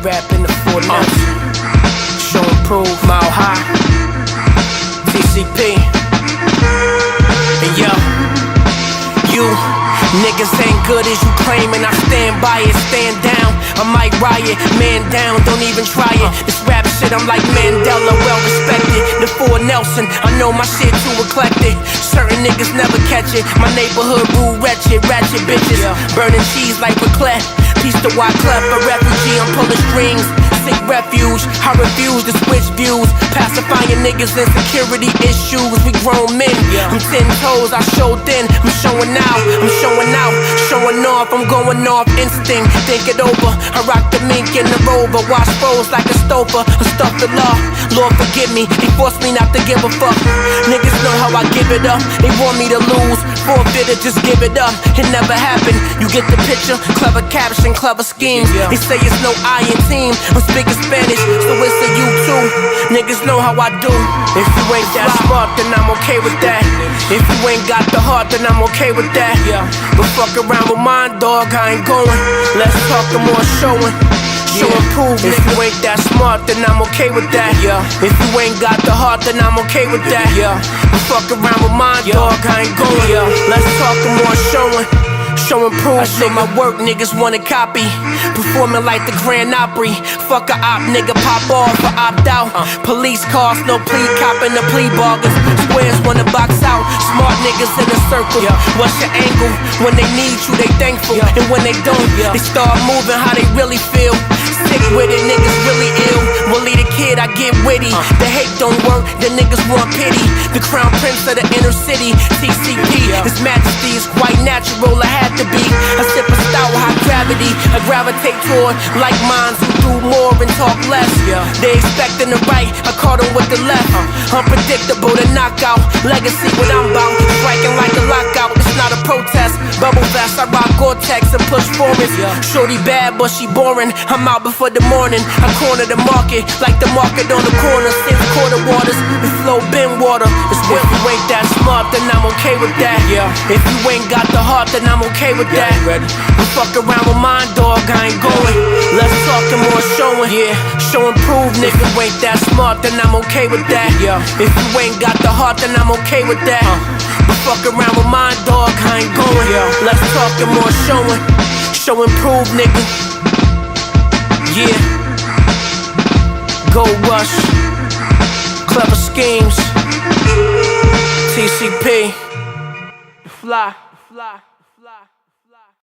rapping the 4 notes. Show and prove, Mile High, TCP. And yo, you niggas ain't good as you claiming. I stand by it, stand down. I might riot, man down, don't even try it. This rap shit, I'm like Mandela, well respected. The 4 Nelson, I know my shit too eclectic. Certain niggas never catch it. My neighborhood rule wretched, ratchet bitches. Burning cheese like raclette. Peace to Wyclef, a refugee, I'm pulling strings. Sick refuge, I refuse to switch views. Pacifying niggas' insecurity issues. We grown men, I'm 10 toes, I showed in. I'm showing out, showing off. I'm going off instinct, think it over. I rock the mink in the rover, wash foes like a stover. I stuff the law, Lord forgive me. They forced me not to give a fuck. Niggas know how I give it up. They want me to lose, forfeit it, just give it up. It never happened, you get the picture. Clever caption, clever schemes. They say it's no I in team. I'm speaking Spanish, so it's a you too. Niggas know how I do. If you ain't that smart, then I'm okay with that. If you ain't got the heart, then I'm okay with that. But fuck around with mine, dog, I ain't going. Let's talk more showing. Show and prove, if you ain't that smart, then I'm okay with that. If you ain't got the heart, then I'm okay with that. But fuck around with mine, dog, I ain't going. Let's talk more showing. Show and prove, I show my work, niggas wanna copy. Performing like the Grand Opry. Fuck a op, nigga, pop off or opt out. Police cars, no plea, copping the plea bargains. Squares wanna box out, smart niggas in a circle. What's your angle? When they need you, they thankful. And when they don't, they start moving how they really feel. Sick with it, niggas really ill. Willie the kid, I get witty. The hate don't work, the niggas want pity. The crown prince of the inner city, TCP. His majesty is quite natural, I had to be. I sip a stout, high gravity. I gravitate toward like minds who do more and talk less. They expecting the right, I caught them with the left. Unpredictable, the knockout. Legacy, what I'm about. Striking like a lockout, it's not a protest. Bubble vest, I rock Gore-Tex and push forwards. Shorty bad, but she boring. I'm out before the morning. I corner the market, like the market on the corner. Since quarter waters, we flow bin water. It's if you ain't that smart, then I'm okay with that. If you ain't got the heart, then I'm okay with that. But fuck around with mine, dog, I ain't going. Let's talk and more showing. Show and prove, nigga, ain't that smart, then I'm okay with that. If you ain't got the heart, then I'm okay with that. But fuck around with mine, dog, I ain't going. Let's talk and more showing. Show and prove, nigga. Go Rush, Klever Skemes, TCP, fly.